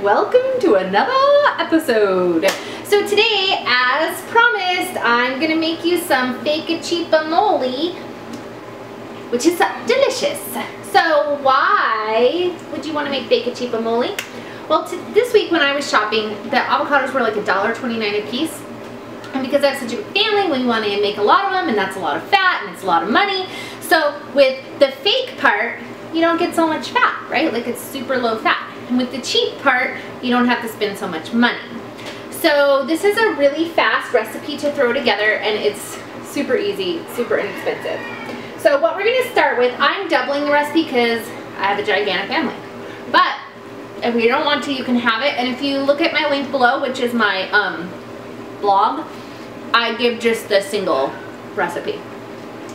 and welcome to another episode. So today, as promised, I'm gonna make you some fake cheapamole, which is delicious. So why would you want to make fake cheapamole? Well, this week when I was shopping, the avocados were like $1.29 a piece. And because I have such a big family, we want to make a lot of them, and that's a lot of fat, and it's a lot of money. So with the fake part, you don't get so much fat, right? Like it's super low fat. And with the cheap part, you don't have to spend so much money. So this is a really fast recipe to throw together, and it's super easy, super inexpensive. So what we're going to start with, I'm doubling the recipe because I have a gigantic family. But if you don't want to, you can have it. And if you look at my link below, which is my blog, I give just the single recipe.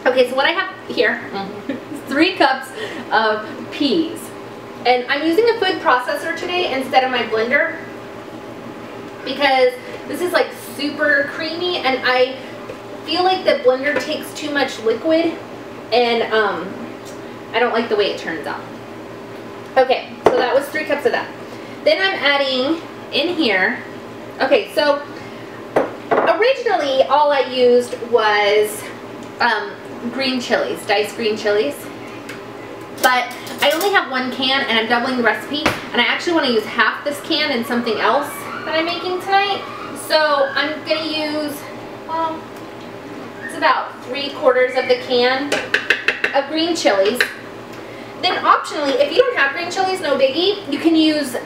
Okay, so what I have here is 3 cups of peas. And I'm using a food processor today instead of my blender because this is like super creamy, and I feel like the blender takes too much liquid, and I don't like the way it turns out. Okay, so that was 3 cups of that. Then I'm adding in here, okay, so originally all I used was green chilies, diced green chilies. But I only have 1 can, and I'm doubling the recipe, and I actually want to use half this can in something else that I'm making tonight. So I'm going to use, well, it's about 3/4 of the can of green chilies. Then optionally, if you don't have green chilies, no biggie, you can use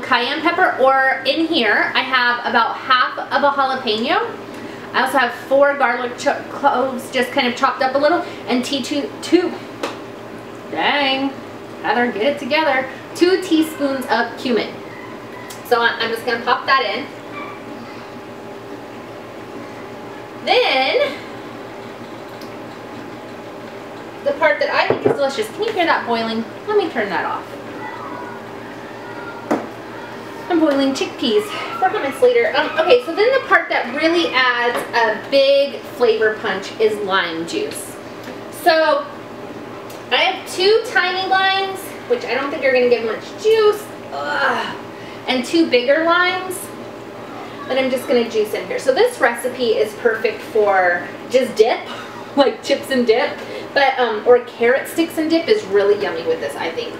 cayenne pepper, or in here I have about half of a jalapeno. I also have 4 garlic cloves just kind of chopped up a little, and dang, Heather, get it together, 2 teaspoons of cumin. So I'm just going to pop that in. Then, the part that I think is delicious, can you hear that boiling? Let me turn that off. I'm boiling chickpeas for hummus later. Okay, so then the part that really adds a big flavor punch is lime juice. So I have 2 tiny limes, which I don't think are going to give much juice, and 2 bigger limes that I'm just going to juice in here. So this recipe is perfect for just dip, like chips and dip, but or carrot sticks and dip is really yummy with this, I think.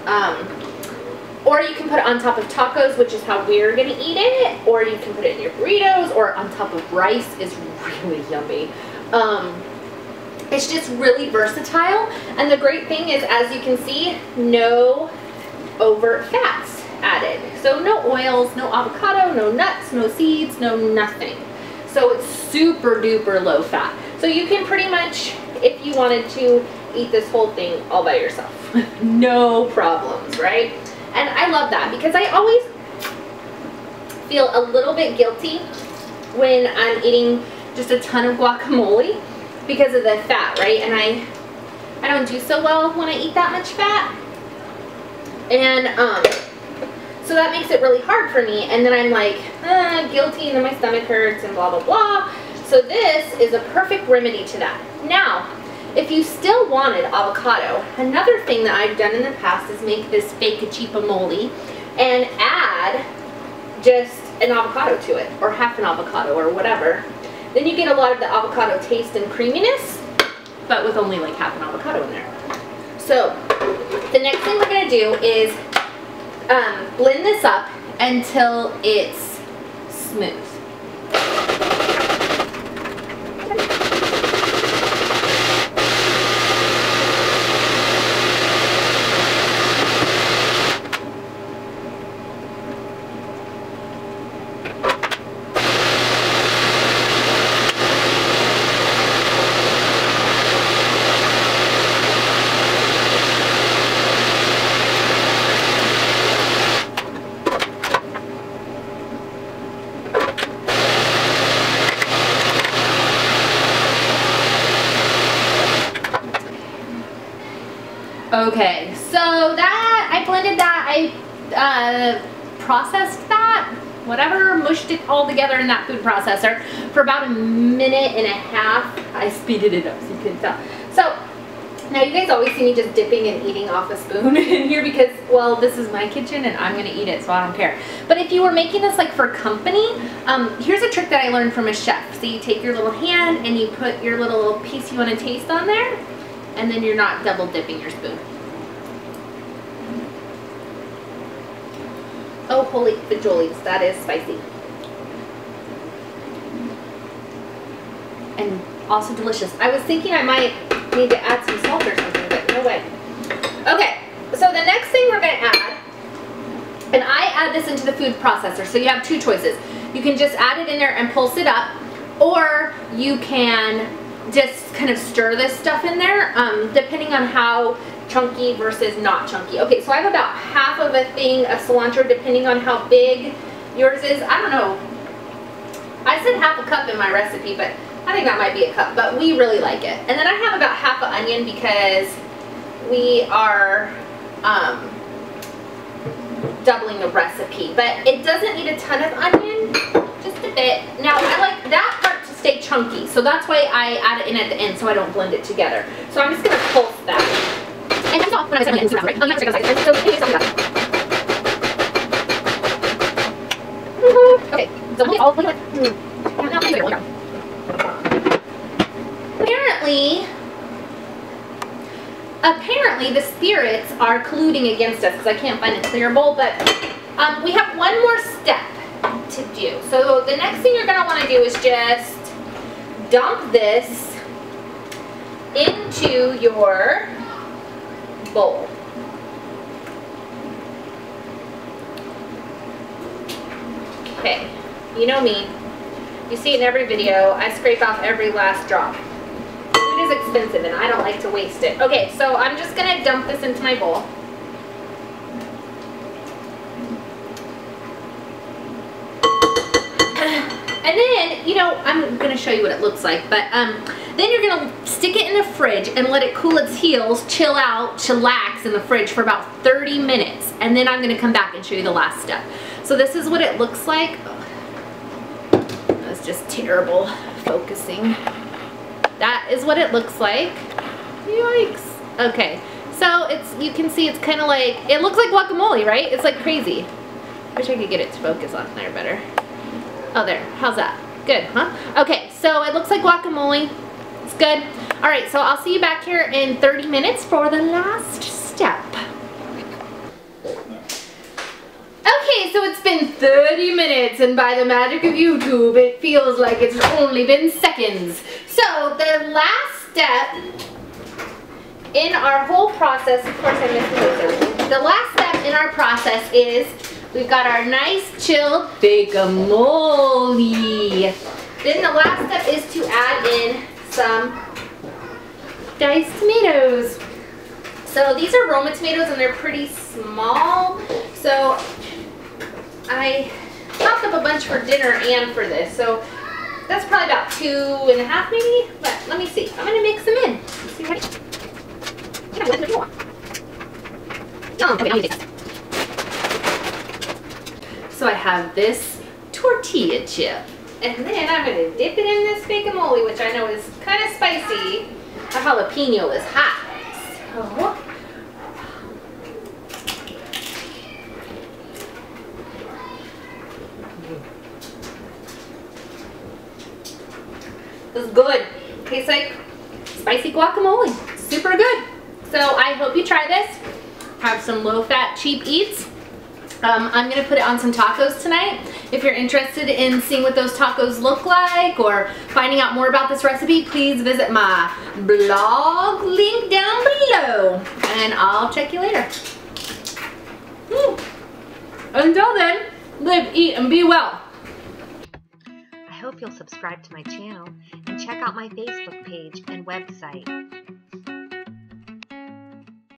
Or you can put it on top of tacos, which is how we're going to eat it, or you can put it in your burritos, or on top of rice is really yummy. It's just really versatile, and the great thing is, as you can see, no over fats added. So no oils, no avocado, no nuts, no seeds, no nothing. So it's super duper low fat. So you can pretty much, if you wanted to, eat this whole thing all by yourself. No problems, right? And I love that because I always feel a little bit guilty when I'm eating just a ton of guacamole because of the fat, right? And I don't do so well when I eat that much fat. And so that makes it really hard for me. And then I'm like, guilty, and then my stomach hurts and blah, blah, blah. So this is a perfect remedy to that. Now, if you still wanted avocado, another thing that I've done in the past is make this fake cheapamole and add just an avocado to it, or half an avocado, or whatever. Then you get a lot of the avocado taste and creaminess, but with only like half an avocado in there. So the next thing we're going to do is blend this up until it's smooth. Okay, so that, I blended that, I processed that, whatever, mushed it all together in that food processor for about 1.5 minutes. I speeded it up so you can tell. So Now you guys always see me just dipping and eating off a spoon in here because, well, this is my kitchen and I'm gonna eat it, so I don't care. But if you were making this like for company, here's a trick that I learned from a chef. So you take your little hand and you put your little piece you wanna taste on there, and then you're not double dipping your spoon. Oh, holy fajolies, that is spicy. And also delicious. I was thinking I might need to add some salt or something, but no way. Okay, so the next thing we're gonna add, and I add this into the food processor, so you have two choices. You can just add it in there and pulse it up, or you can just kind of stir this stuff in there, depending on how chunky versus not chunky. Okay, so I have about half of a thing of cilantro, depending on how big yours is. I don't know. I said half a cup in my recipe, but I think that might be a cup, but we really like it. And then I have about half an onion because we are doubling the recipe, but it doesn't need a ton of onion, just a bit. Now I like that part to stay chunky, so that's why I add it in at the end so I don't blend it together. So I'm just gonna pulse that. And it's off when I was saying right? Oh, okay, so all look at Apparently the spirits are colluding against us because I can't find a clear bowl, but we have one more step to do. So the next thing you're going to want to do is just dump this into your bowl. Okay, you know me. You see it in every video. I scrape off every last drop. Food is expensive and I don't like to waste it. Okay, so I'm just gonna dump this into my bowl. And then, you know, I'm gonna show you what it looks like, but then you're gonna stick it in the fridge and let it cool its heels, chill out, chillax in the fridge for about 30 minutes. And then I'm gonna come back and show you the last step. So this is what it looks like. That's just terrible focusing. That is what it looks like. Yikes. Okay, so you can see it's kind of like, it looks like guacamole, right? It's like crazy. Wish I could get it to focus on there better. Oh, there. How's that? Good, huh? Okay, so it looks like guacamole. It's good. All right, so I'll see you back here in 30 minutes for the last step. Okay, so it's been 30 minutes, and by the magic of YouTube, it feels like it's only been seconds. So the last step in our whole process, of course I missed everything. The last step in our process is we've got our nice chilled fakeamole. Then the last step is to add in some diced tomatoes. So these are Roma tomatoes and they're pretty small. So I chopped up a bunch for dinner and for this. So that's probably about 2.5 maybe. But let me see. I'm gonna mix them in. Let's see how So I have this tortilla chip. And then I'm going to dip it in this fakeamole, which I know is kind of spicy. The jalapeno is hot. So this is good. Tastes like spicy guacamole. Super good. So I hope you try this. Have some low-fat, cheap eats. I'm going to put it on some tacos tonight. If you're interested in seeing what those tacos look like or finding out more about this recipe, please visit my blog link down below. And I'll check you later. Until then, live, eat, and be well. I hope you'll subscribe to my channel and check out my Facebook page and website.